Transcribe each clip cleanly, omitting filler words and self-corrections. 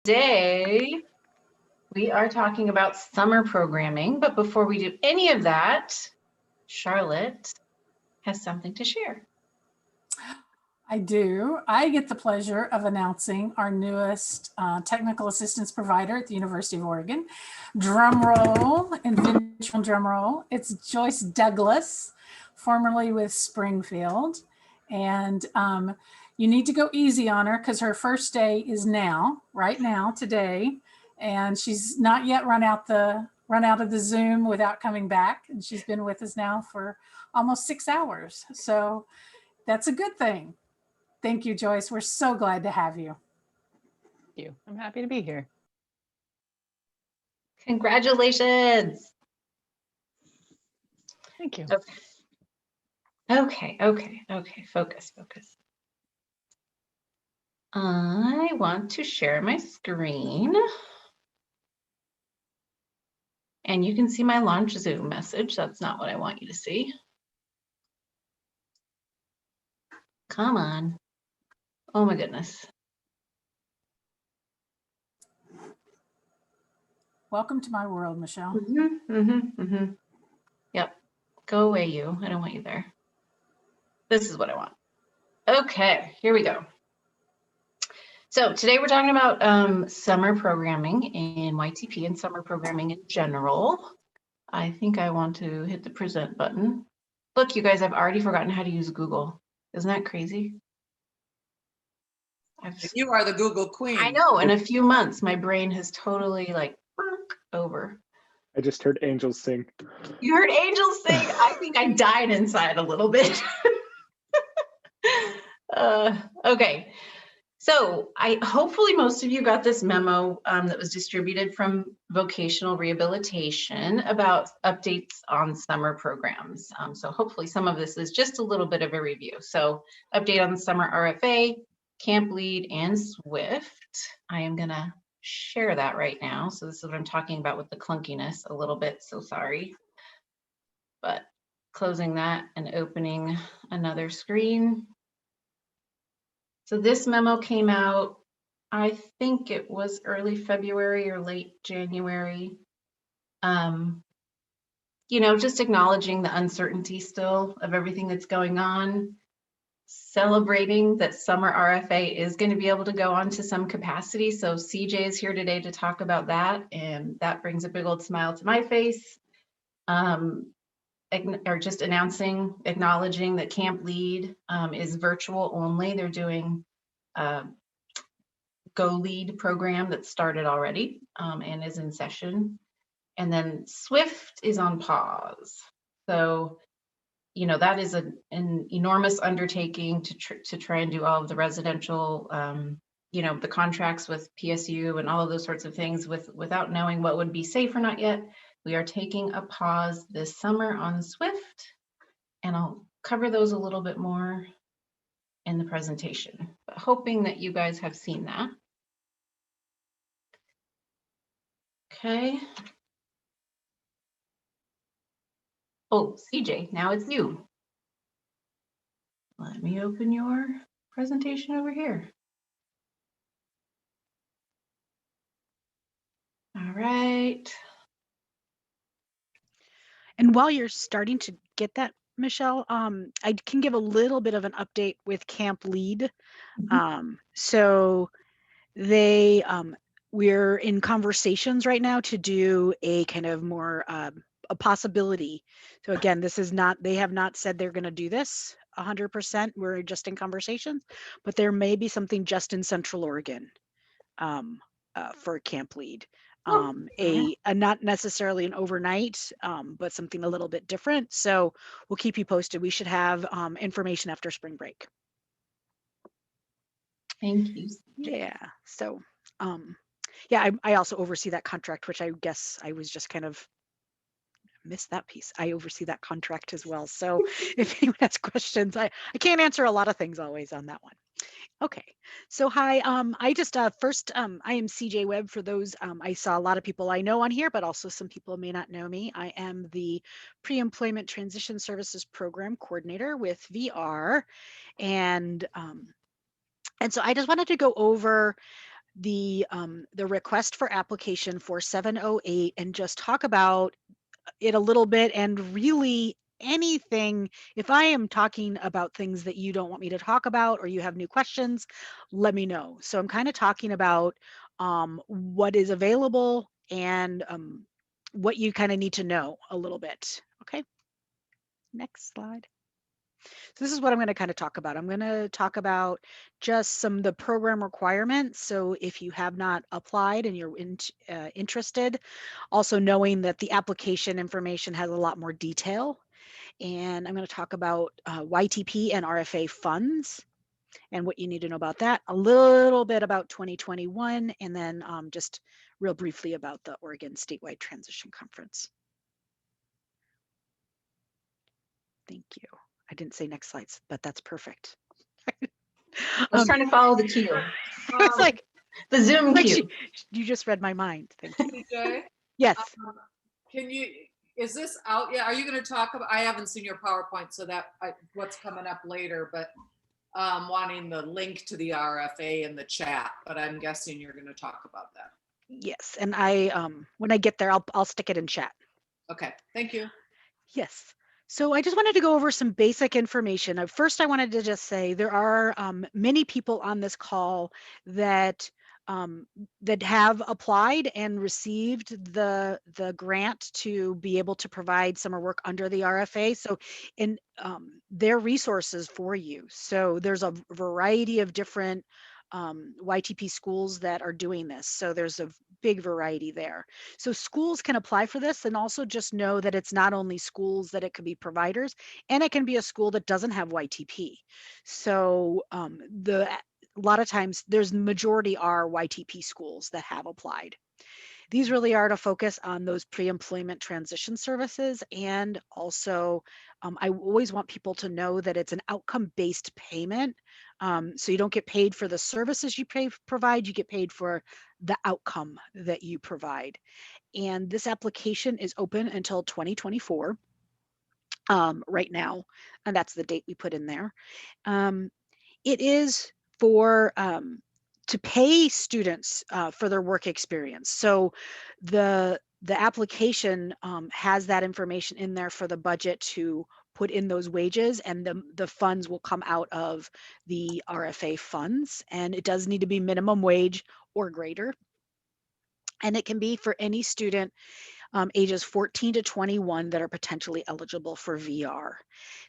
Today, we are talking about summer programming, but before we do any of that, Charlotte has something to share. I do. I get the pleasure of announcing our newest technical assistance provider at the University of Oregon. Drum roll, intentional drum roll. It's Joyce Douglas, formerly with Springfield. And you need to go easy on her because her first day is now, right now, today. And she's not yet run out of the Zoom without coming back. And she's been with us now for almost 6 hours. So that's a good thing. Thank you, Joyce. We're so glad to have you. Thank you. I'm happy to be here. Congratulations. Thank you. Okay. Focus. I want to share my screen. And you can see my launch Zoom message. That's not what I want you to see. Come on. Oh my goodness. Welcome to my world, Michelle. Yep. Go away, you. I don't want you there. This is what I want. Okay, here we go. So today we're talking about summer programming in YTP and summer programming in general. I think I want to hit the present button. Look, you guys, I've already forgotten how to use Google. Isn't that crazy? You are the Google queen. I know. In a few months, my brain has totally like over. I just heard angels sing. You heard angels sing? I think I died inside a little bit. Okay. So hopefully most of you got this memo that was distributed from vocational rehabilitation about updates on summer programs. So hopefully some of this is just a little bit of a review. So update on the summer RFA, Camp Lead, and SWIFT. I am gonna share that right now. So this is what I'm talking about with the clunkiness a little bit, so sorry. But closing that and opening another screen. So this memo came out, I think it was early February or late January. Just acknowledging the uncertainty still of everything that's going on, celebrating that summer RFA is going to be able to go on to some capacity. So CJ is here today to talk about that, and that brings a big old smile to my face. Or just acknowledging that Camp Lead is virtual only. They're doing Go Lead program that started already and is in session. And then SWIFT is on pause. So, that is an enormous undertaking to try and do all of the residential, the contracts with PSU and all of those sorts of things without knowing what would be safe or not yet. We are taking a pause this summer on SWIFT, and I'll cover those a little bit more in the presentation, but hoping that you guys have seen that. Okay. Oh, CJ, now it's you. Let me open your presentation over here. All right. And while you're starting to get that, Michelle, I can give a little bit of an update with Camp Lead. So we're in conversations right now to do a kind of more a possibility. So again, they have not said they're going to do this 100%. We're just in conversations, but there may be something just in Central Oregon for Camp Lead. Not necessarily an overnight, but something a little bit different. So we'll keep you posted. We should have information after spring break. Thank you. Yeah. So, I also oversee that contract, which I guess I was just kind of missed that piece. I oversee that contract as well. So if anyone has questions, I can't answer a lot of things always on that one. Okay, so hi, I just first, I am CJ Webb. For those, I saw a lot of people I know on here, but also some people may not know me. I am the Pre-Employment Transition Services Program Coordinator with VR, and so I just wanted to go over the request for application for 708 and just talk about it a little bit, and really anything. If I am talking about things that you don't want me to talk about or you have new questions, let me know. So I'm kind of talking about what is available and what you kind of need to know a little bit. Okay, next slide. So this is what I'm going to kind of talk about. I'm going to talk about just some of the program requirements. So if you have not applied and you're interested, also knowing that the application information has a lot more detail. And I'm going to talk about YTP and RFA funds and what you need to know about that, a little bit about 2021, and then just real briefly about the Oregon Statewide Transition Conference. Thank you. I didn't say next slides, but that's perfect. I was trying to follow the cue, It's like the Zoom like cue. you just read my mind. Thank you. TJ, Yes. is this out yet? Are you going to talk about, I haven't seen your PowerPoint, so what's coming up later, but wanting the link to the RFA in the chat, but I'm guessing you're going to talk about that. Yes. And I, when I get there, I'll stick it in chat. Okay, thank you. Yes. So I just wanted to go over some basic information. First, I wanted to just say there are many people on this call that that have applied and received the grant to be able to provide summer work under the RFA. So in their resources for you. So there's a variety of different YTP schools that are doing this. So there's a big variety there. So schools can apply for this, and also just know that it's not only schools, that it could be providers, and it can be a school that doesn't have YTP. So a lot of times there's majority are YTP schools that have applied. These really are to focus on those pre-employment transition services, and also I always want people to know that it's an outcome-based payment. So you don't get paid for the services you provide, you get paid for the outcome that you provide. And this application is open until 2024 right now, and that's the date we put in there. It is for to pay students for their work experience. So the application has that information in there for the budget to put in those wages, and the funds will come out of the RFA funds, and it does need to be minimum wage or greater. And it can be for any student ages 14 to 21 that are potentially eligible for VR.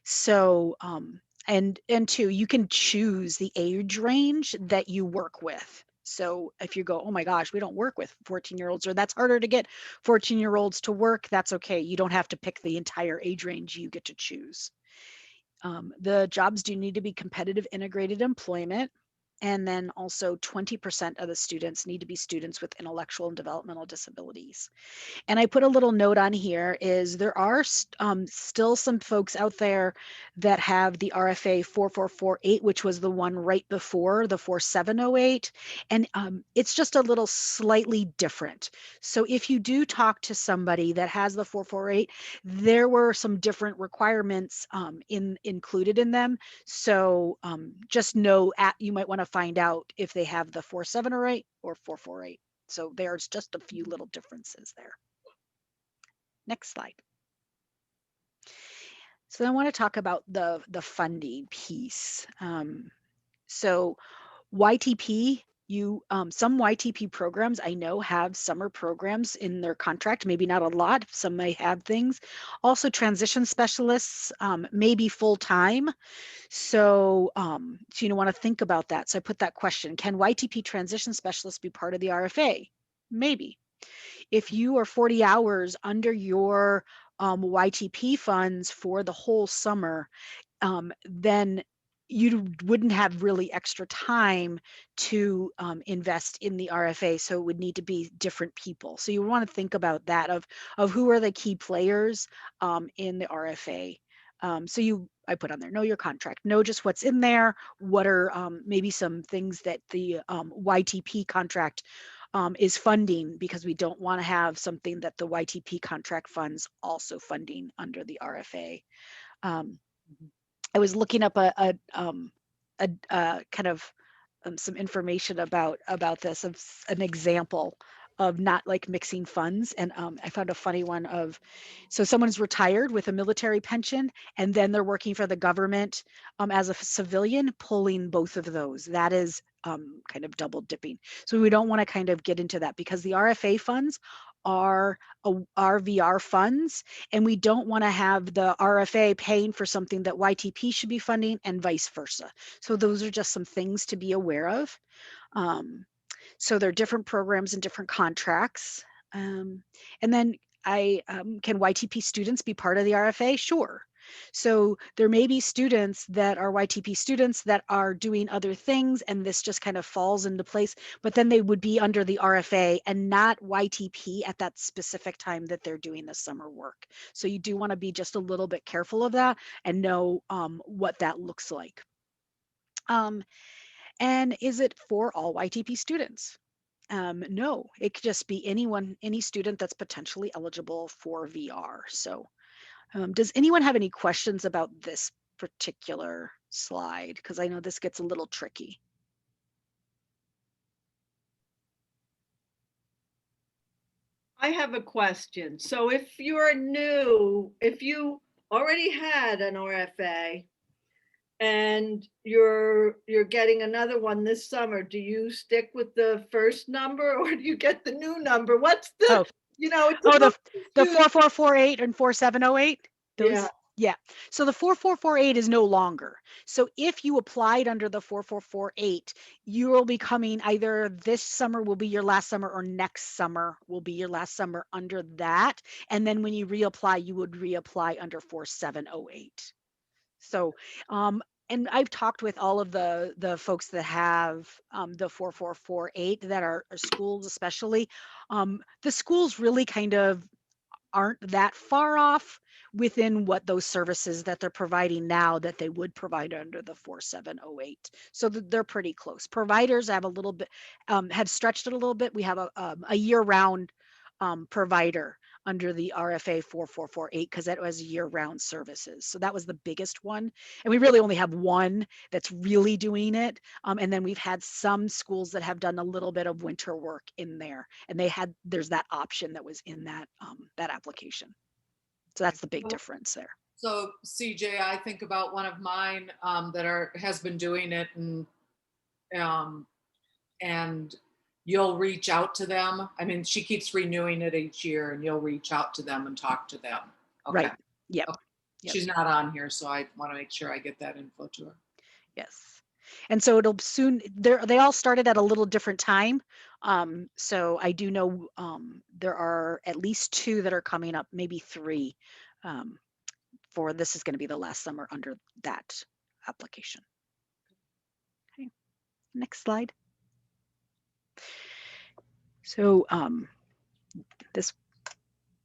So, and two, you can choose the age range that you work with. So if you go, oh my gosh, we don't work with 14-year-olds, or that's harder to get 14-year-olds to work, that's okay. You don't have to pick the entire age range, you get to choose. The jobs do need to be competitive integrated employment. And then also 20% of the students need to be students with intellectual and developmental disabilities. And I put a little note on here is there are still some folks out there that have the RFA 4448, which was the one right before the 4708. And it's just a little slightly different. So if you do talk to somebody that has the 448, there were some different requirements included in them. So just know you might want to find out if they have the 4708 or 448. So there's just a few little differences there. Next slide. So I want to talk about the funding piece. So YTP, some YTP programs I know have summer programs in their contract, maybe not a lot, some may have things. Also transition specialists may be full-time. So, so you want to think about that. So I put that question, can YTP transition specialists be part of the RFA? Maybe. If you are 40 hours under your YTP funds for the whole summer, then you wouldn't have really extra time to invest in the RFA. So it would need to be different people. So you want to think about that of who are the key players in the RFA. So I put on there, know your contract, know just what's in there. What are maybe some things that the YTP contract is funding, because we don't want to have something that the YTP contract funds also funding under the RFA. I was looking up a kind of some information about this, of an example of not like mixing funds. And I found a funny one of, so someone's retired with a military pension, and then they're working for the government as a civilian, pulling both of those. That is kind of double dipping. So we don't want to kind of get into that, because the RFA funds are RVR funds, and we don't want to have the RFA paying for something that YTP should be funding, and vice versa. So those are just some things to be aware of. So there are different programs and different contracts. And then can YTP students be part of the RFA? Sure. So there may be students that are YTP students that are doing other things, and this just kind of falls into place, but then they would be under the RFA and not YTP at that specific time that they're doing the summer work. So you do want to be just a little bit careful of that and know what that looks like. And is it for all YTP students? No, it could just be any student that's potentially eligible for VR. So does anyone have any questions about this particular slide? Because I know this gets a little tricky. I have a question. So if you're new, if you already had an RFA and you're getting another one this summer, do you stick with the first number or do you get the new number? What's the, Oh, it's the 4448 and 4708? Those? Yeah. So the 4448 is no longer. So if you applied under the 4448, you will be coming, either this summer will be your last summer or next summer will be your last summer under that. And then when you reapply, you would reapply under 4708. So, and I've talked with all of the folks that have the 4448 that are schools, especially. The schools really kind of aren't that far off within what those services that they're providing now that they would provide under the 4708. So they're pretty close. Providers have a little bit, have stretched it a little bit. We have a year-round provider under the RFA 4448 because that was year-round services. So that was the biggest one. And we really only have one that's really doing it. And then we've had some schools that have done a little bit of winter work in there. And there's that option that was in that, that application. So that's the big difference there. So CJ, I think about one of mine that has been doing it, and you'll reach out to them. I mean, she keeps renewing it each year, and you'll reach out to them and talk to them. Okay. Right. Yep. Okay. Yep. She's not on here, so I want to make sure I get that info to her. Yes. And so it'll soon, they all started at a little different time. So I do know there are at least 2 that are coming up, maybe 3 for this is going to be the last summer under that application. Okay, next slide. So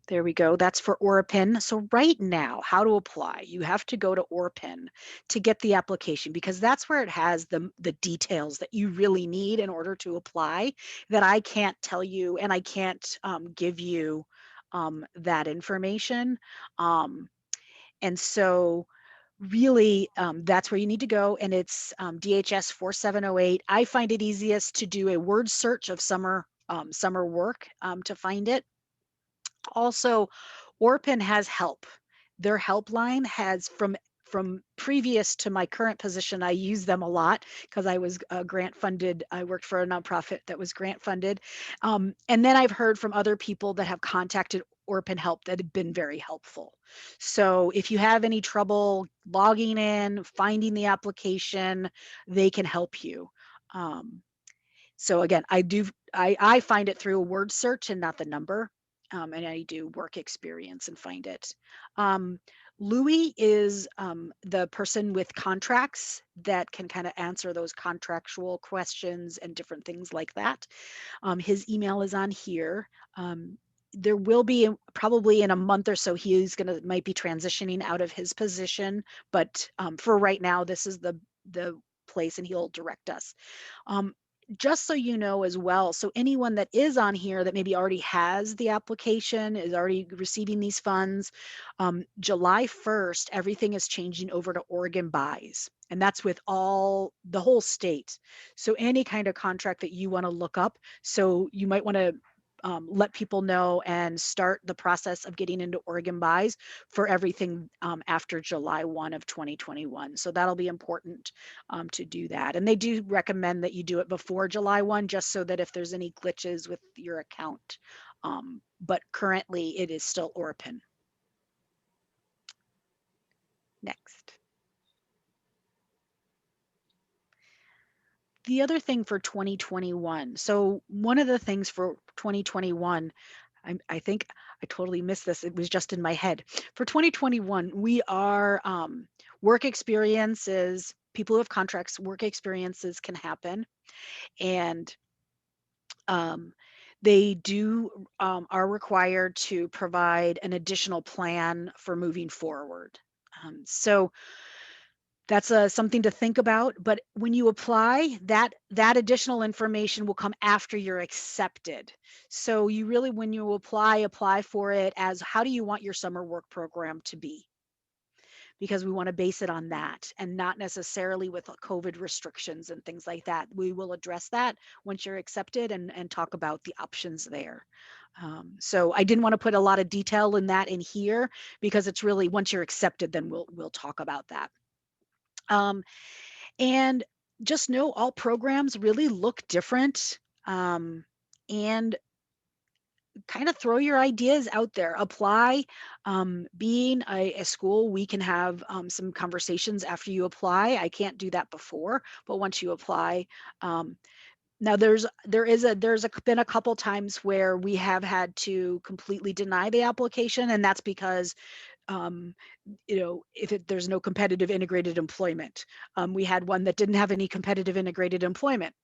there we go. That's for ORAPIN. So right now, how to apply? You have to go to ORAPIN to get the application, because that's where it has the details that you really need in order to apply that I can't tell you, and I can't give you that information. And so really that's where you need to go, and it's DHS 4708. I find it easiest to do a word search of summer work to find it. Also, ORPIN has help. Their helpline has, from previous to my current position, I use them a lot because I was grant funded. I worked for a nonprofit that was grant funded. And then I've heard from other people that have contacted ORPIN help that have been very helpful. So if you have any trouble logging in, finding the application, they can help you. So again, I find it through a word search and not the number. And I do work experience and find it. Louis is the person with contracts that can kind of answer those contractual questions and different things like that. His email is on here. There will be probably in a month or so, he's might be transitioning out of his position, but for right now, this is the place, and he'll direct us. Just so you know as well, so anyone that is on here that maybe already has the application, is already receiving these funds, July 1st, everything is changing over to Oregon Buys. And that's with the whole state. So any kind of contract that you want to look up. So you might want to let people know and start the process of getting into Oregon buys for everything after July 1 of 2021. So that'll be important to do that. And they do recommend that you do it before July 1, just so that if there's any glitches with your account. But currently it is still Orpin. Next. The other thing for 2021. So one of the things for 2021, I think I totally missed this. It was just in my head. For 2021, we are work experiences, people who have contracts, work experiences can happen. And they are required to provide an additional plan for moving forward. So that's something to think about. But when you apply, that additional information will come after you're accepted. So you really, when you apply for it as, how do you want your summer work program to be? Because we want to base it on that, and not necessarily with COVID restrictions and things like that. We will address that once you're accepted and talk about the options there. So I didn't want to put a lot of detail in that in here, because it's really, once you're accepted, then we'll talk about that. And just know all programs really look different, and kind of throw your ideas out there. Apply. Being a school, we can have some conversations after you apply. I can't do that before, but once you apply, now there's been a couple times where we have had to completely deny the application, and that's because if there's no competitive integrated employment. We had one that didn't have any competitive integrated employment.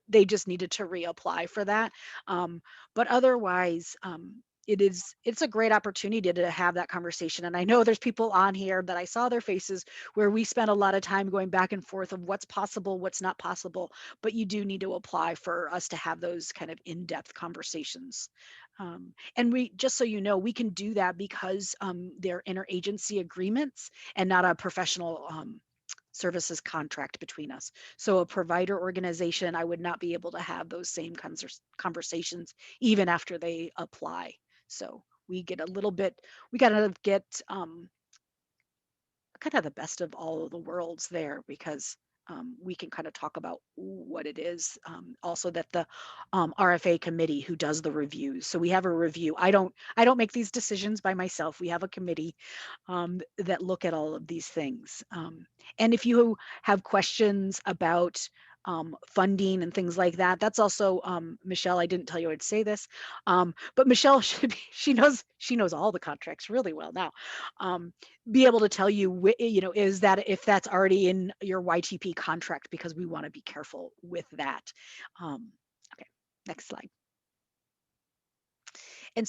They just needed to reapply for that. But otherwise, it's a great opportunity to have that conversation. And I know there's people on here that I saw their faces where we spent a lot of time going back and forth of what's possible, what's not possible, but you do need to apply for us to have those kind of in-depth conversations. And we, just so you know, we can do that because they're interagency agreements and not a professional services contract between us. So a provider organization, I would not be able to have those same kinds of conversations even after they apply. So we get we gotta get kind of the best of all of the worlds there, because we can kind of talk about what it is. Also, that the RFA committee who does the reviews. So we have a review. I don't make these decisions by myself. We have a committee that look at all of these things. And if you have questions about funding and things like that, that's also Michelle. I didn't tell you I'd say this, but Michelle she knows all the contracts really well now. Be able to tell you, is that, if that's already in your YTP contract, because we want to be careful with that. Okay, next slide. And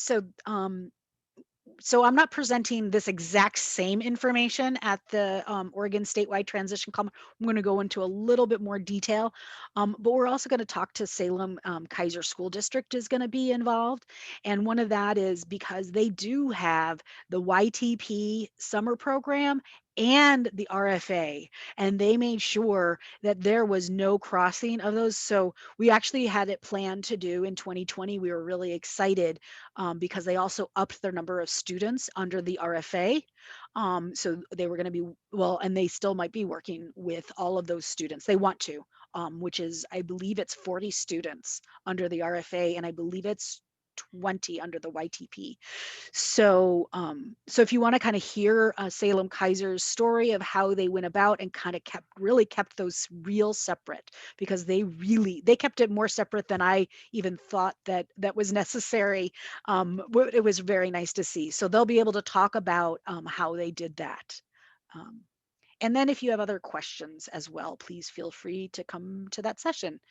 so I'm not presenting this exact same information at the Oregon statewide transition conference. I'm going to go into a little bit more detail, but we're also going to talk to Salem Kaiser School District is going to be involved. And one of that is because they do have the YTP summer program and the RFA, and they made sure that there was no crossing of those. So we actually had it planned to do in 2020. We were really excited because they also upped their number of students under the RFA. So they were going to be, and they still might be working with all of those students. They want to, which is, I believe it's 40 students under the RFA, and I believe it's 20 under the YTP. So, if you want to kind of hear Salem Kaiser's story of how they went about and kind of kept those real separate, because they kept it more separate than I even thought that was necessary. It was very nice to see. So they'll be able to talk about how they did that. And then if you have other questions as well, please feel free to come to that session.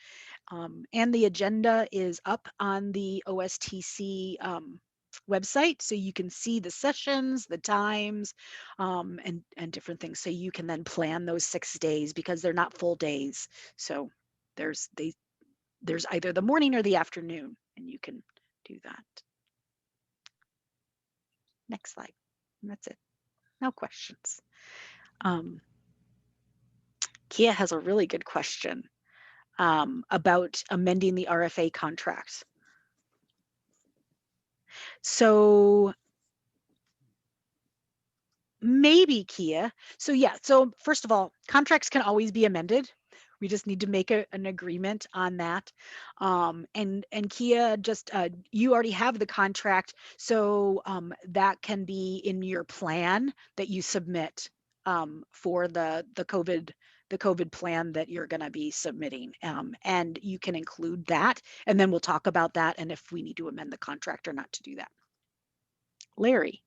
And the agenda is up on the OSTC website, so you can see the sessions, the times, and different things. So you can then plan those 6 days, because they're not full days. So there's either the morning or the afternoon, and you can do that. Next slide. And that's it. No questions. Kia has a really good question about amending the RFA contract. So maybe Kia. So yeah, so first of all, contracts can always be amended. We just need to make an agreement on that. And Kia, just you already have the contract, so that can be in your plan that you submit for the COVID plan that you're going to be submitting, and you can include that, and then we'll talk about that and if we need to amend the contract or not to do that. Larry.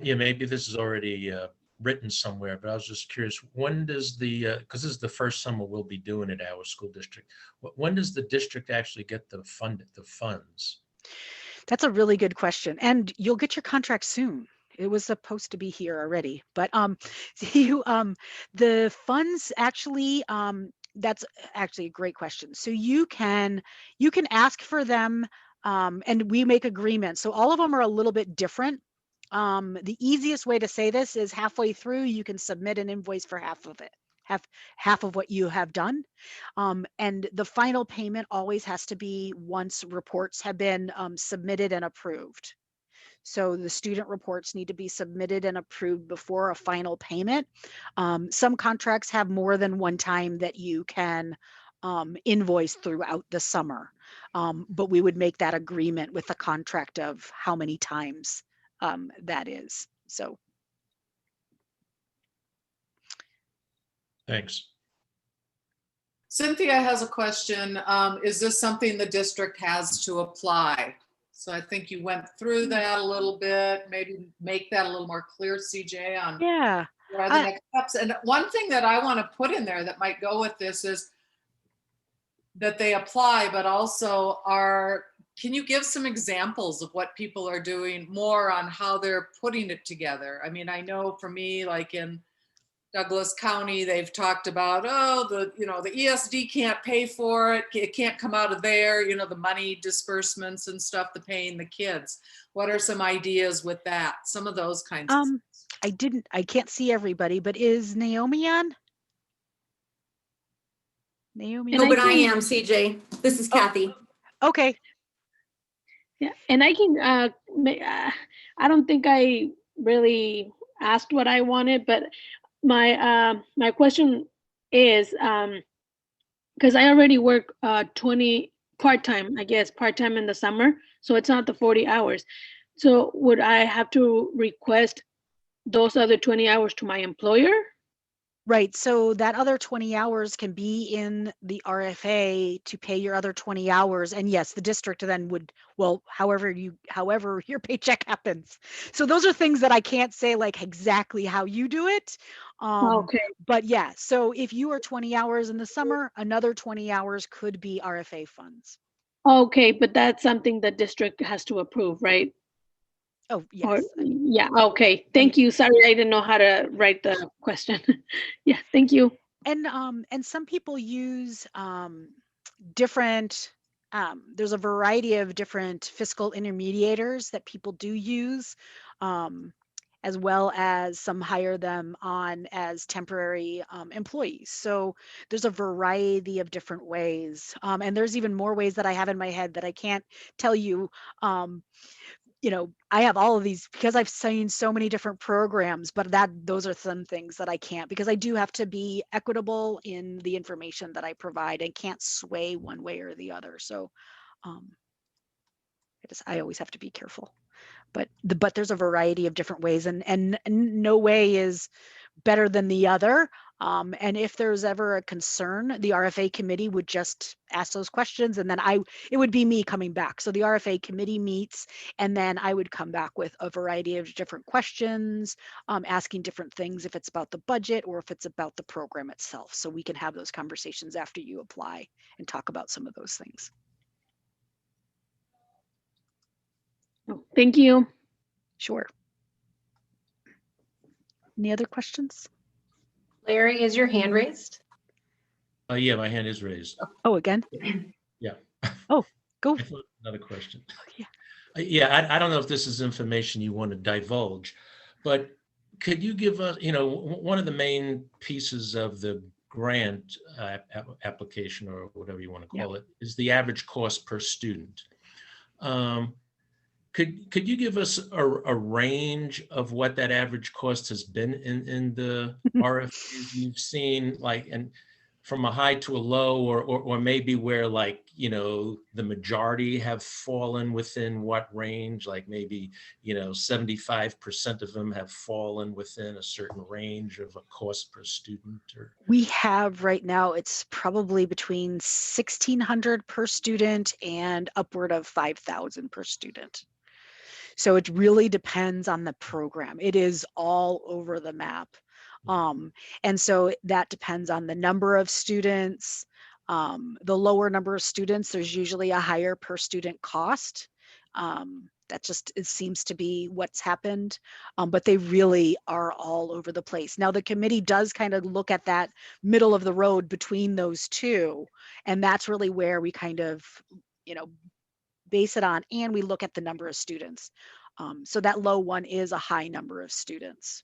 Yeah, maybe this is already written somewhere, but I was just curious, when does the, because this is the first summer we'll be doing it at our school district, when does the district actually get the funds? That's a really good question, and you'll get your contract soon. It was supposed to be here already, but the funds actually, that's actually a great question. So you can ask for them, and we make agreements. So all of them are a little bit different. The easiest way to say this is halfway through, you can submit an invoice for half of it, half of what you have done. And the final payment always has to be once reports have been submitted and approved. So the student reports need to be submitted and approved before a final payment. Some contracts have more than one time that you can invoice throughout the summer. But we would make that agreement with the contract of how many times that is. So. Thanks. Cynthia has a question. Is this something the district has to apply? So I think you went through that a little bit, maybe make that a little more clear, CJ, on Yeah. what are the next steps. And one thing that I want to put in there that might go with this is that they apply, but also can you give some examples of what people are doing more on how they're putting it together? I mean, I know for me, like in Douglas County, they've talked about, the ESD can't pay for it. It can't come out of there, the money disbursements and stuff, the paying the kids. What are some ideas with that? Some of those kinds of things. I can't see everybody, but is Naomi on? Naomi? No, but I am, CJ. This is Kathy. Okay. Yeah, and I can, I don't think I really asked what I wanted, but my question is, because I already work 20 part-time, I guess, part-time in the summer, so it's not the 40 hours. So would I have to request those other 20 hours to my employer? Right. So that other 20 hours can be in the RFA to pay your other 20 hours. And yes, the district then would, well, however your paycheck happens. So those are things that I can't say like exactly how you do it. Okay. But yeah, so if you are 20 hours in the summer, another 20 hours could be RFA funds. Okay, but that's something the district has to approve, right? Oh, yes. Yeah, okay. Thank you. Sorry, I didn't know how to write the question. Yeah, thank you. And some people use different, there's a variety of different fiscal intermediators that people do use, as well as some hire them on as temporary employees. So there's a variety of different ways. And there's even more ways that I have in my head that I can't tell you. I have all of these because I've seen so many different programs, but those are some things that I can't, because I do have to be equitable in the information that I provide and can't sway one way or the other. So I always have to be careful, but there's a variety of different ways, and no way is better than the other. And if there's ever a concern, the RFA committee would just ask those questions, and then it would be me coming back. So the RFA committee meets, and then I would come back with a variety of different questions, asking different things if it's about the budget or if it's about the program itself. So we can have those conversations after you apply and talk about some of those things. Thank you. Sure. Any other questions? Larry, is your hand raised? Yeah, my hand is raised. Oh, again? Yeah. Oh, go. I thought another question. Yeah. Yeah, I don't know if this is information you want to divulge, but could you give us, one of the main pieces of the grant application, or whatever you want to call it, is the average cost per student. Could you give us a range of what that average cost has been in the RFPs you've seen, like, and from a high to a low, or maybe where, like, the majority have fallen within what range, like maybe 75% of them have fallen within a certain range of a cost per student? Or We have right now, it's probably between 1,600 per student and upward of 5,000 per student. So it really depends on the program. It is all over the map. And so that depends on the number of students. The lower number of students, there's usually a higher per student cost. It seems to be what's happened, but they really are all over the place. Now the committee does kind of look at that middle of the road between those two, and that's really where we kind of, base it on, and we look at the number of students. So that low one is a high number of students.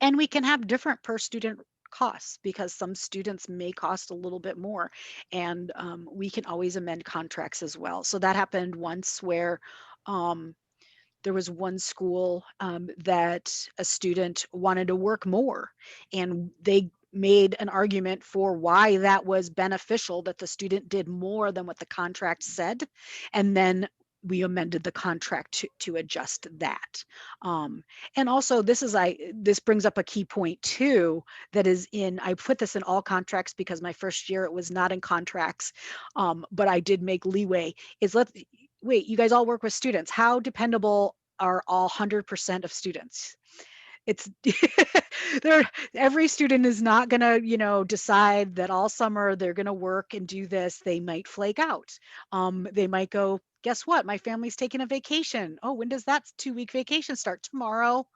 And we can have different per student costs because some students may cost a little bit more, and we can always amend contracts as well. So that happened once where there was one school that a student wanted to work more, and they made an argument for why that was beneficial, that the student did more than what the contract said. And then we amended the contract to adjust that. And also this brings up a key point too, that is I put this in all contracts because my first year it was not in contracts, but I did make leeway, wait, you guys all work with students. How dependable are all 100% of students? It's every student is not going to, decide that all summer they're going to work and do this. They might flake out. They might go, guess what? My family's taking a vacation. Oh, when does that 2-week vacation start? Tomorrow.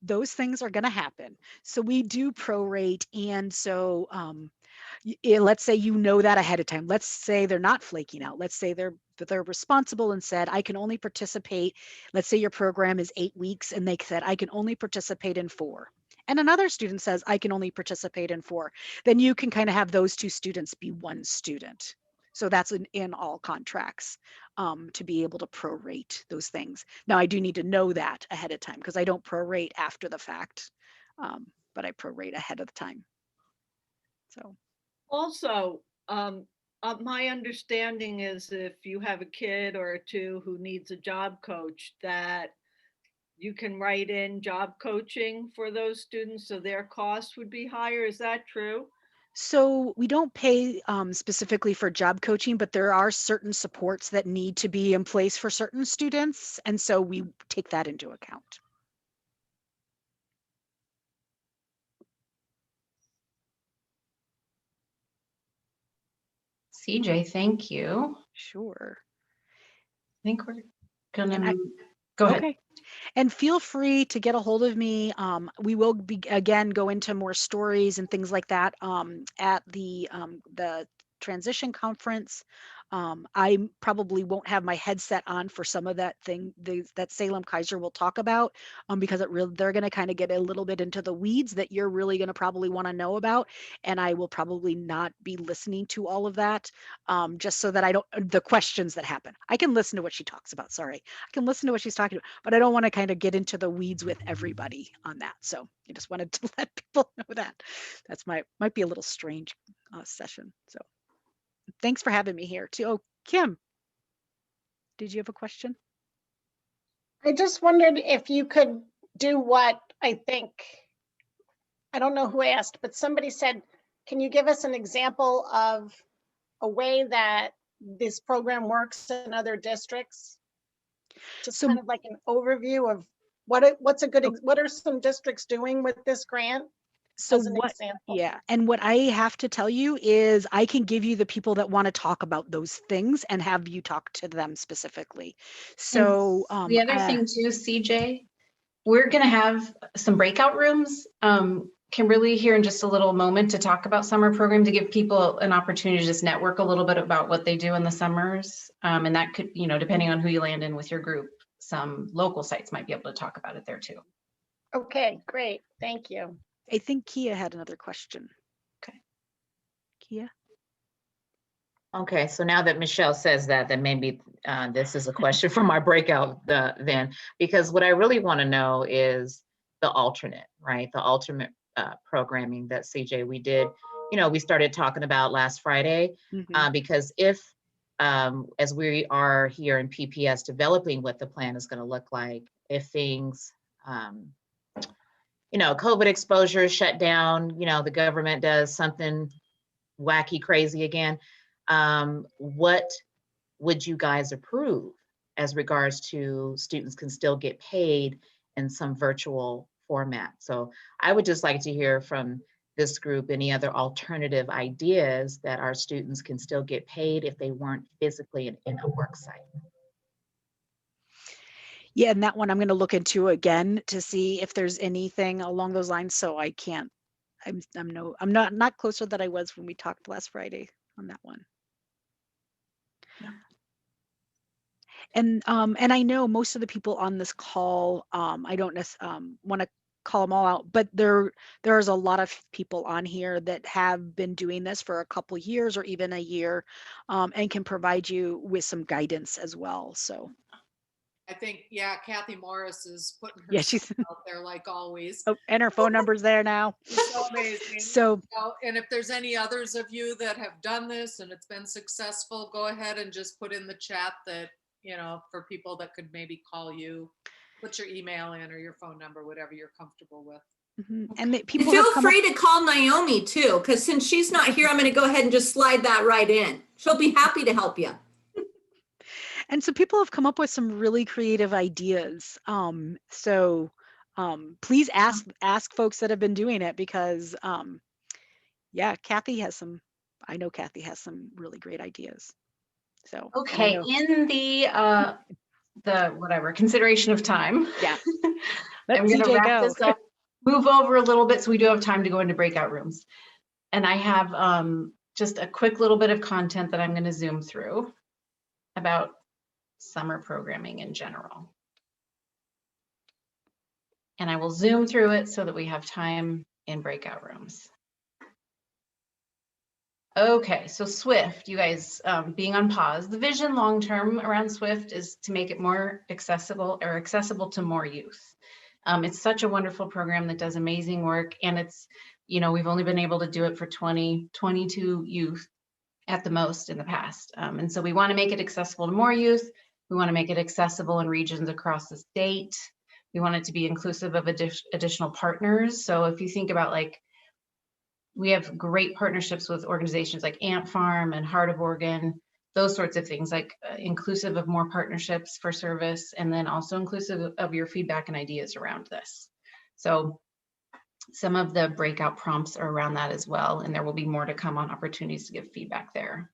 Those things are going to happen. So we do prorate. And so let's say that ahead of time. Let's say they're not flaking out. Let's say they're responsible and said, I can only participate. Let's say your program is 8 weeks and they said, I can only participate in 4. And another student says, I can only participate in 4. Then you can kind of have those 2 students be 1 student. So that's in all contracts, to be able to prorate those things. Now I do need to know that ahead of time because I don't prorate after the fact, but I prorate ahead of the time. So. Also, my understanding is if you have a kid or 2 who needs a job coach, that you can write in job coaching for those students, so their cost would be higher. Is that true? So we don't pay specifically for job coaching, but there are certain supports that need to be in place for certain students. And so we take that into account. CJ, thank you. Sure. I think we're gonna go ahead. Okay. And feel free to get a hold of me. We will go into more stories and things like that at the transition conference. I probably won't have my headset on for some of that that Salem Kaiser will talk about, because they're going to kind of get a little bit into the weeds that you're really going to probably want to know about, and I will probably not be listening to all of that, just so that the questions that happen. I can listen to what she talks about. Sorry, I can listen to what she's talking about, but I don't want to kind of get into the weeds with everybody on that. So I just wanted to let people know that might be a little strange session. So. Thanks for having me here too. Oh, Kim, did you have a question? I just wondered if you could do what I don't know who asked, but somebody said, can you give us an example of a way that this program works in other districts? Just kind of like an overview of what are some districts doing with this grant? So and what I have to tell you is I can give you the people that want to talk about those things and have you talk to them specifically. So the other thing too, CJ, we're going to have some breakout rooms. Kimberly here in just a little moment to talk about summer program, to give people an opportunity to just network a little bit about what they do in the summers. And that could, depending on who you land in with your group, some local sites might be able to talk about it there too. Okay, great. Thank you. I think Kia had another question. Okay. Kia? Okay, so now that Michelle says that, then maybe this is a question from our breakout then, because what I really want to know is the alternate, right? The alternate programming that CJ we did, we started talking about last Friday, because if, as we are here in PPS developing what the plan is going to look like, if things, COVID exposure shut down, the government does something wacky, crazy again, what would you guys approve as regards to students can still get paid in some virtual format? So I would just like to hear from this group any other alternative ideas that our students can still get paid if they weren't physically in a work site. Yeah, and that one I'm going to look into again to see if there's anything along those lines. So I can't, I'm not closer than I was when we talked last Friday on that one. Yeah. And I know most of the people on this call, I don't want to call them all out, but there's a lot of people on here that have been doing this for a couple years or even a year, and can provide you with some guidance as well. So I think, yeah, Kathy Morris is putting yeah, herself she's out there like always. oh, and her phone number's there now. It's so amazing. So and if there's any others of you that have done this and it's been successful, go ahead and just put in the chat that, for people that could maybe call you, put your email in or your phone number, whatever you're comfortable with. And that And people feel have come free to call Naomi too, because since she's not here, I'm going to go ahead and just slide that right in. She'll be happy to help you. And so people have come up with some really creative ideas. So please ask folks that have been doing it, because yeah, I know Kathy has some really great ideas. So Okay, in the whatever consideration of time, yeah, let I'm going to CJ wrap go. this up, move over a little bit so we do have time to go into breakout rooms. And I have just a quick little bit of content that I'm going to zoom through about summer programming in general. And I will zoom through it so that we have time in breakout rooms. Okay, so SWIFT, you guys being on pause, the vision long-term around SWIFT is to make it more accessible to more youth. It's such a wonderful program that does amazing work, and it's, we've only been able to do it for 22 youth at the most in the past. And so we want to make it accessible to more youth. We want to make it accessible in regions across the state. We want it to be inclusive of additional partners. So if you think about we have great partnerships with organizations like Ant Farm and Heart of Oregon, those sorts of things, inclusive of more partnerships for service, and then also inclusive of your feedback and ideas around this. So some of the breakout prompts are around that as well, and there will be more to come on opportunities to give feedback there.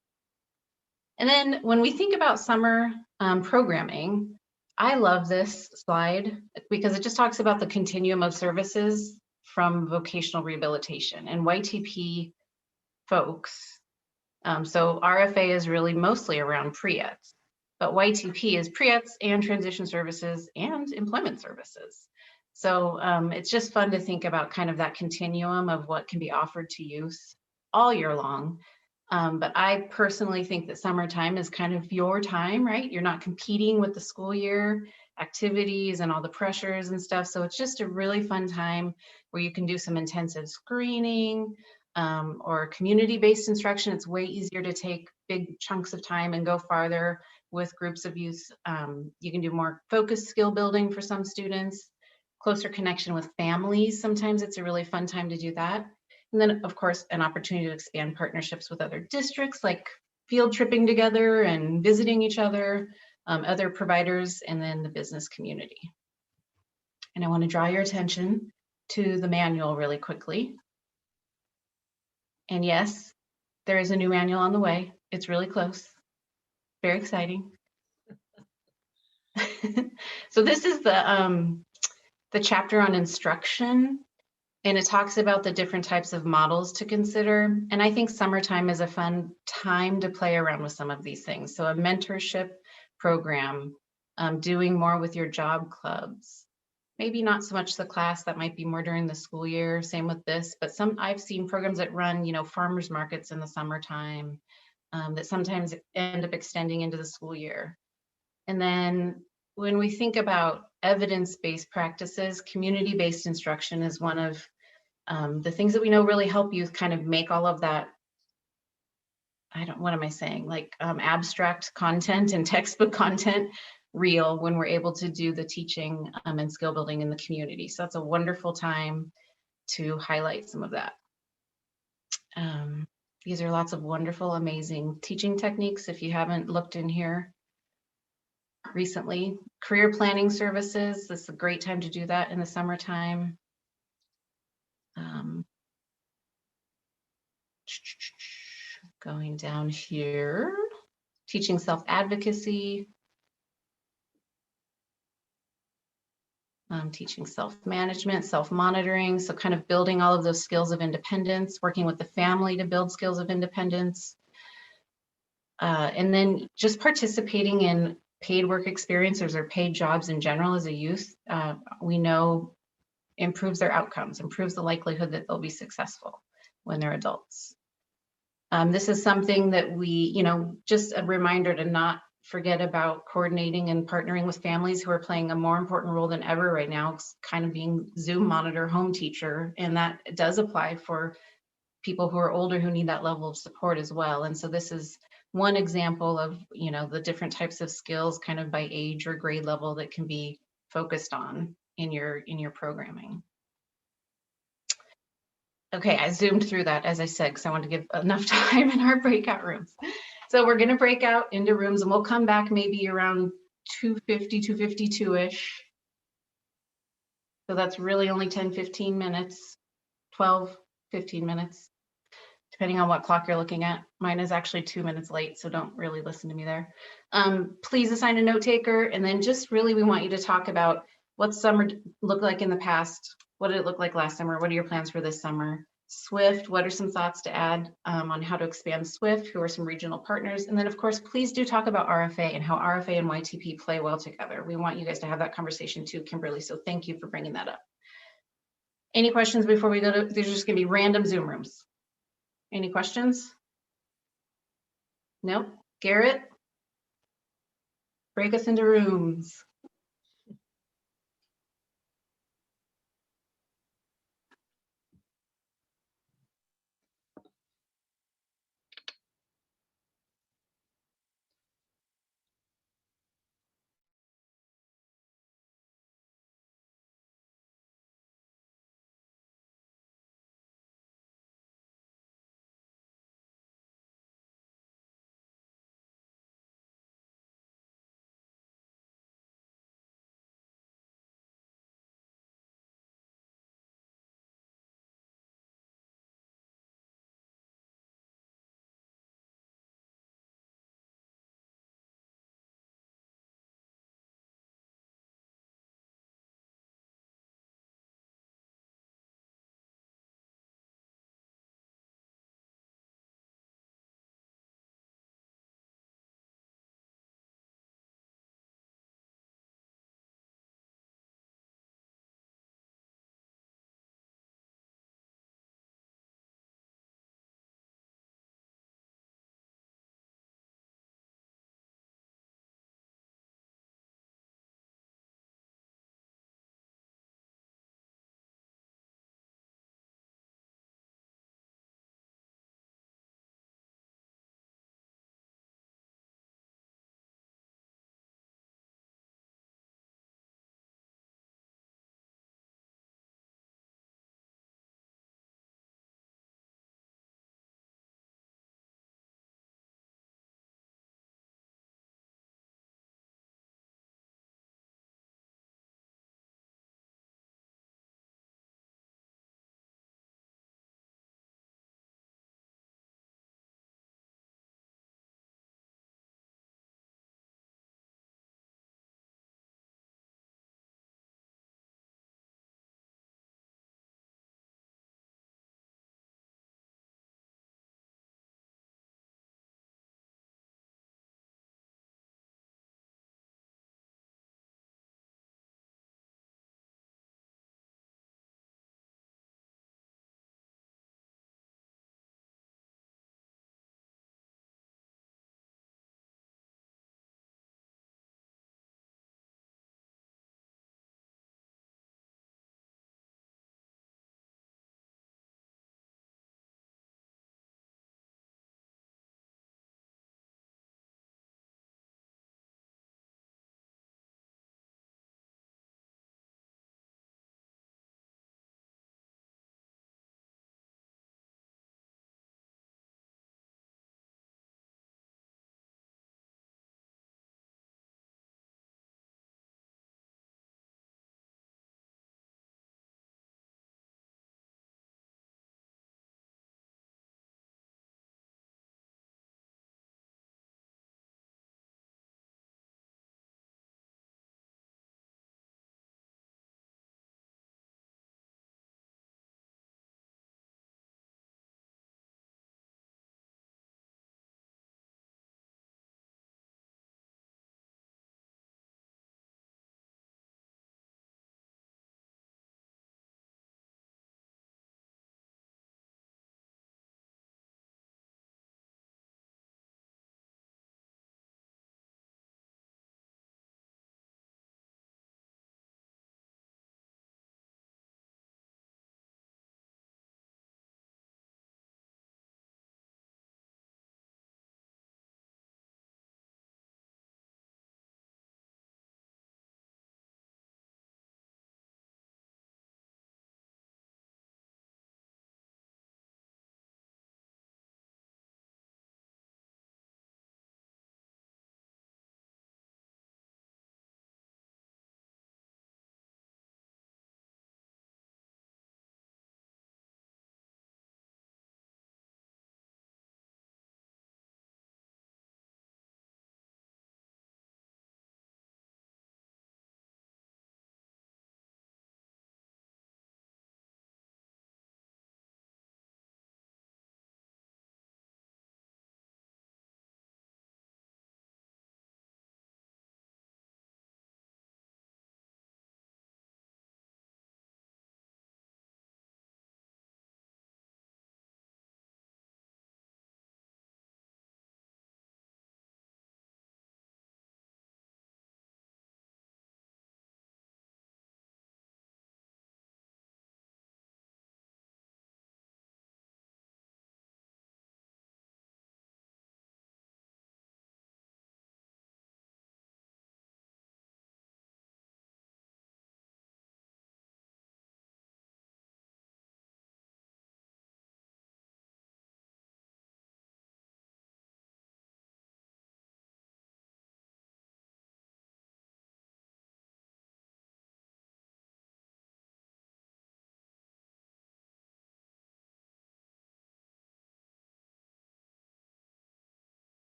And then when we think about summer programming, I love this slide because it just talks about the continuum of services from vocational rehabilitation and YTP folks. So RFA is really mostly around Pre-ETS, but YTP is Pre-ETS and transition services and employment services. So it's just fun to think about kind of that continuum of what can be offered to youth all year long. But I personally think that summertime is kind of your time, right? You're not competing with the school year activities and all the pressures and stuff. So it's just a really fun time where you can do some intensive screening or community-based instruction. It's way easier to take big chunks of time and go farther with groups of youth. You can do more focused skill building for some students, closer connection with families. Sometimes it's a really fun time to do that. And then, of course, an opportunity to expand partnerships with other districts, like field tripping together and visiting each other, other providers, and then the business community. And I want to draw your attention to the manual really quickly. And yes, there is a new manual on the way. It's really close. Very exciting. So this is the chapter on instruction. And it talks about the different types of models to consider. And I think summertime is a fun time to play around with some of these things. So a mentorship program doing more with your job clubs. Maybe not so much the class, that might be more during the school year, same with this, but I've seen programs that run, farmers markets in the summertime, that sometimes end up extending into the school year. And then when we think about evidence-based practices, community-based instruction is one of the things that we know really help you kind of make all of that, what am I saying? Like abstract content and textbook content real when we're able to do the teaching and skill building in the community. So that's a wonderful time to highlight some of that. These are lots of wonderful, amazing teaching techniques. If you haven't looked in here recently, career planning services, this is a great time to do that in the summertime. Going down here, teaching self-advocacy, teaching self-management, self-monitoring, so kind of building all of those skills of independence, working with the family to build skills of independence, and then just participating in paid work experiences or paid jobs in general as a youth, we know improves their outcomes, improves the likelihood that they'll be successful when they're adults. This is something that we, just a reminder to not forget about coordinating and partnering with families who are playing a more important role than ever right now, kind of being Zoom monitor, home teacher, and that does apply for people who are older who need that level of support as well. And so this is one example of, the different types of skills kind of by age or grade level that can be focused on in your programming. Okay, I zoomed through that, as I said, because I want to give enough time in our breakout rooms. So we're going to break out into rooms and we'll come back maybe around 2:50, 2:52-ish. So that's really only 10, 15 minutes, 12, 15 minutes, depending on what clock you're looking at. Mine is actually 2 minutes late, so don't really listen to me there. Please assign a note taker, and then just really we want you to talk about what summer looked like in the past. What did it look like last summer? What are your plans for this summer? SWIFT, what are some thoughts to add on how to expand SWIFT? Who are some regional partners? And then of course, please do talk about RFA and how RFA and YTP play well together. We want you guys to have that conversation too, Kimberly. So thank you for bringing that up. Any questions before we go to, there's just gonna be random Zoom rooms. Any questions? Nope. Garrett? Break us into rooms.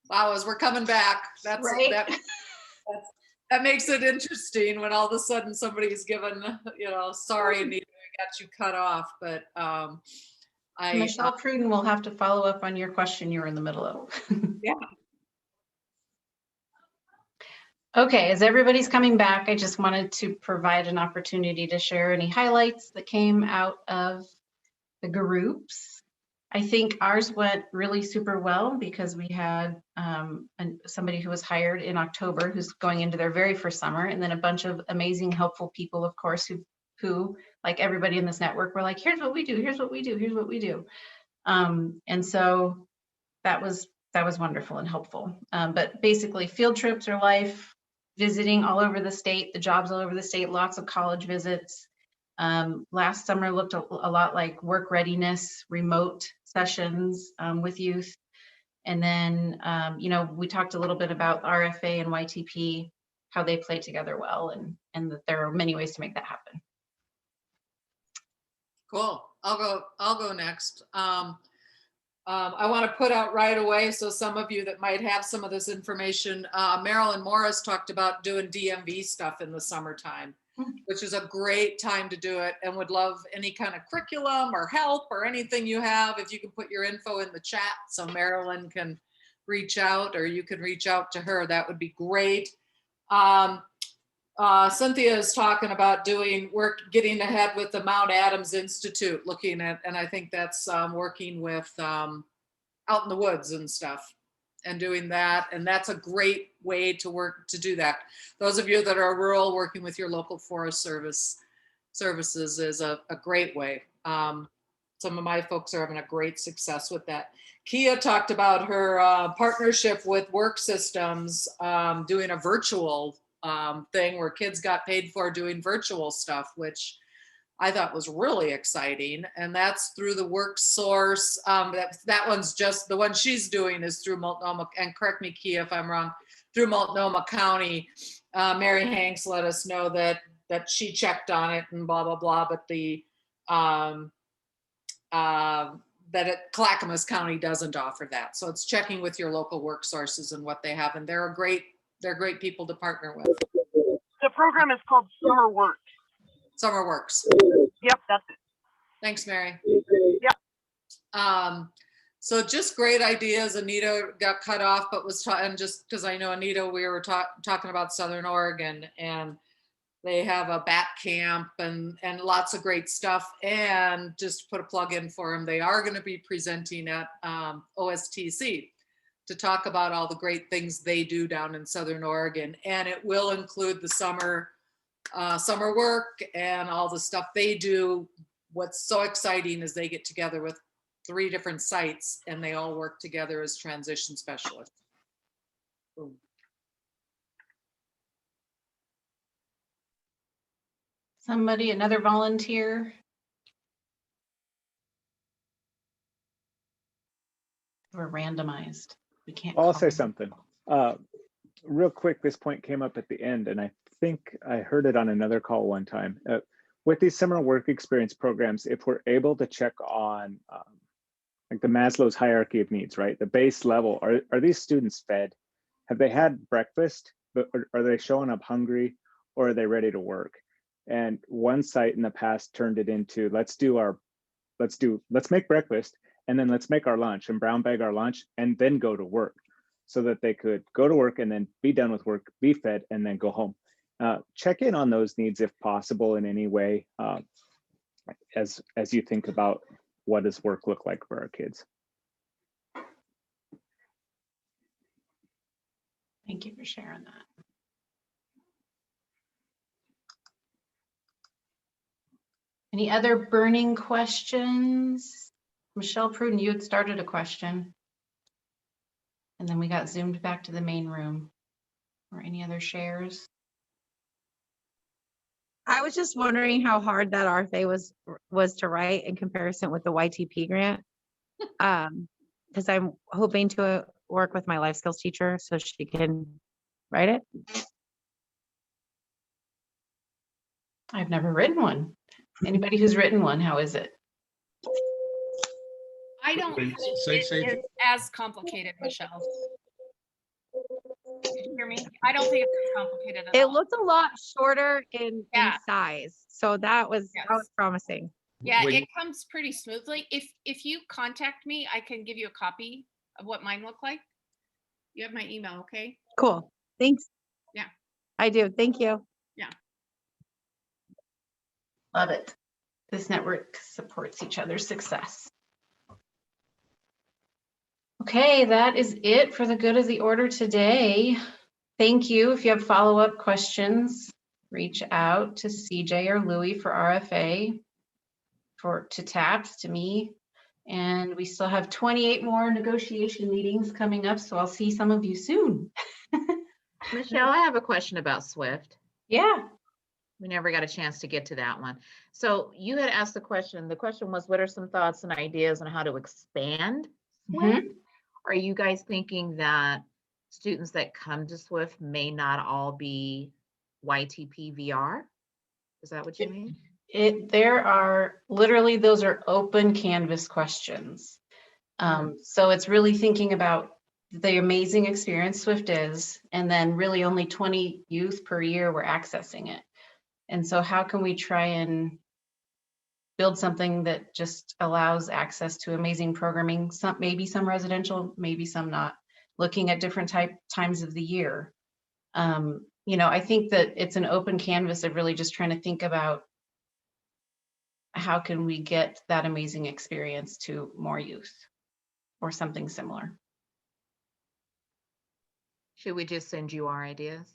Wow, as we're coming back, Right. that makes it interesting when all of a sudden somebody's given, sorry, Anita, I got you cut off, but Michelle Pruden will have to follow up on your question you were in the middle of. Yeah. Okay, as everybody's coming back, I just wanted to provide an opportunity to share any highlights that came out of the groups. I think ours went really super well because we had somebody who was hired in October who's going into their very first summer, and then a bunch of amazing, helpful people, of course, who like everybody in this network were like, here's what we do, here's what we do, here's what we do. And so that was wonderful and helpful. But basically, field trips are life, visiting all over the state, the jobs all over the state, lots of college visits. Last summer looked a lot like work readiness, remote sessions with youth. And then, we talked a little bit about RFA and YTP, how they play together well, and that there are many ways to make that happen. Cool. I'll go next. I want to put out right away, so some of you that might have some of this information, Marilyn Morris talked about doing DMV stuff in the summertime, which is a great time to do it, and would love any kind of curriculum or help or anything you have. If you can put your info in the chat so Marilyn can reach out, or you can reach out to her, that would be great. Cynthia is talking about doing work, getting ahead with the Mount Adams Institute, looking at, and I think that's working with out in the woods and stuff and doing that. And that's a great way to work to do that. Those of you that are rural, working with your local Forest services is a great way. Some of my folks are having a great success with that. Kia talked about her partnership with Work Systems, doing a virtual thing where kids got paid for doing virtual stuff, which I thought was really exciting. And that's through the Work Source. That one's just, the one she's doing is through Multnomah, and correct me, Kia, if I'm wrong, through Multnomah County. Mary Hanks let us know that she checked on it and blah, blah, blah, but Clackamas County doesn't offer that. So it's checking with your local work sources and what they have. And they're great people to partner with. The program is called Summer Works. Summer Works. Yep, that's it. Thanks, Mary. Yep. So just great ideas. Anita got cut off, but and just because I know Anita, we were talking about Southern Oregon, and they have a bat camp and lots of great stuff. And just to put a plug in for them, they are going to be presenting at OSTC to talk about all the great things they do down in Southern Oregon. And it will include the summer work and all the stuff they do. What's so exciting is they get together with 3 different sites and they all work together as transition specialists. Boom. Somebody, another volunteer? We're randomized. We can't. I'll say something. Real quick, this point came up at the end, and I think I heard it on another call one time. With these summer work experience programs, if we're able to check on like the Maslow's hierarchy of needs, right? The base level, are these students fed? Have they had breakfast? Are they showing up hungry, or are they ready to work? And one site in the past turned it into, let's make breakfast, and then let's make our lunch and brown bag our lunch and then go to work, so that they could go to work and then be done with work, be fed, and then go home. Check in on those needs if possible in any way, as you think about what does work look like for our kids. Thank you for sharing that. Any other burning questions? Michelle Pruden, you had started a question. And then we got zoomed back to the main room. Or any other shares? I was just wondering how hard that RFA was to write in comparison with the YTP grant. Because I'm hoping to work with my life skills teacher so she can write it. I've never written one. Anybody who's written one, how is it? I don't think it is as complicated, Michelle. Did you hear me? I don't think it's complicated at It all. looked a lot shorter in Yeah. size, so that was Yes. promising. Yeah, When- it comes pretty smoothly. If you contact me, I can give you a copy of what mine look like. You have my email, okay? Cool. Thanks. Yeah. I do. Thank you. Yeah. Love it. This network supports each other's success. Okay, that is it for the good of the order today. Thank you. If you have follow-up questions, reach out to CJ or Louie for RFA, to TAPS, to me. And we still have 28 more negotiation meetings coming up, so I'll see some of you soon. Michelle, I have a question about Swift. Yeah. We never got a chance to get to that one. So you had asked the question was, what are some thoughts and ideas on how to expand Swift? Are you guys thinking that students that come to Swift may not all be YTP VR? Is that what you mean? There are literally, those are open canvas questions. So it's really thinking about the amazing experience Swift is, and then really only 20 youth per year were accessing it. And so how can we try and build something that just allows access to amazing programming, maybe some residential, maybe some not, looking at different times of the year. I think that it's an open canvas of really just trying to think about how can we get that amazing experience to more youth or something similar. Should we just send you our ideas?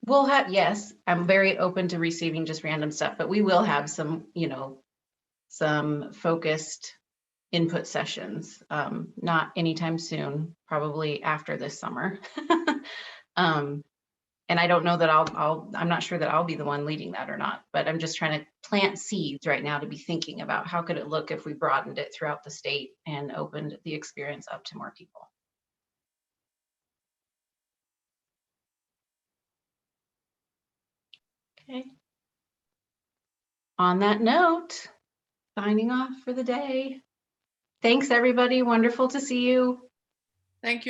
We'll have, yes, I'm very open to receiving just random stuff, but we will have some, some focused input sessions, not anytime soon, probably after this summer. And I don't know that I'm not sure that I'll be the one leading that or not, but I'm just trying to plant seeds right now to be thinking about how could it look if we broadened it throughout the state and opened the experience up to more people. Okay. On that note, signing off for the day. Thanks, everybody. Wonderful to see you. Thank you.